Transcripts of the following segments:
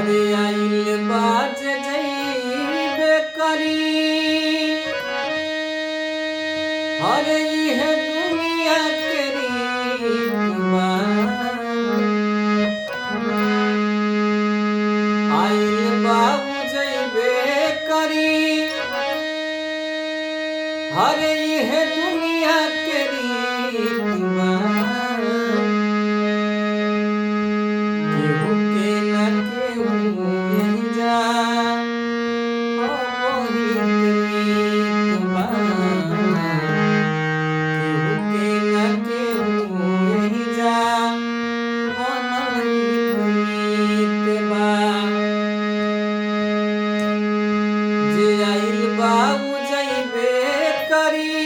हरे आइल बाज जइबे करी हरे इह दुनिया के रीत बा। आइल बाबू जइबे करी हरे इह दुनिया के रीत बा। केहू के न केहू मिल जा वही मीत बा। केहू के न केहू मिल जा वही मीत बा। जे आइल बाबू जइबे करी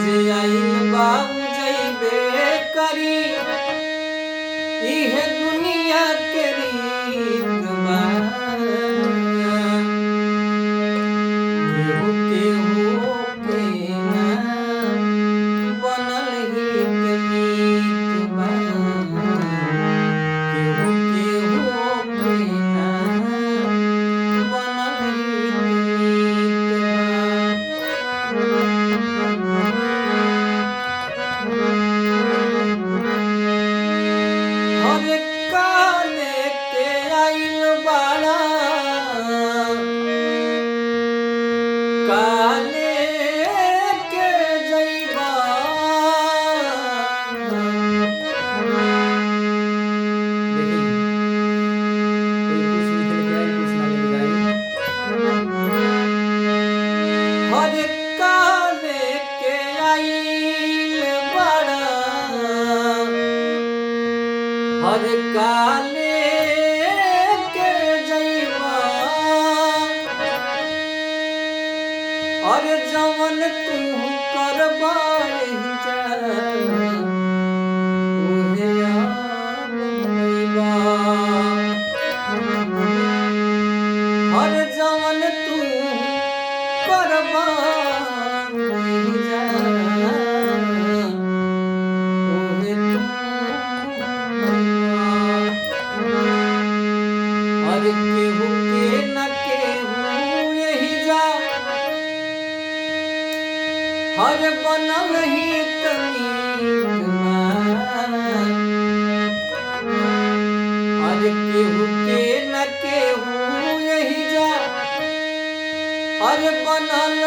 जे आइल बाबू जइबे करी इह दुनिया के रीत बा। केहू केहू के ना बनल हित मीत बा। केहू केहू के ना बनल हित मीत बा। हरे काले के आइल बाड़ा काले के जइबा। हरे काले के आइल बाड़ा हरे काले के जइबा। अरे जवन तू करबा जा उहे आप भइबा। अरे जवन तू करबा जा उहे तू भइबा। अरे केहू के न केहू यही जा हर बनल हित मीत बा। अरे केहू के न केहू यही जा अरे बनल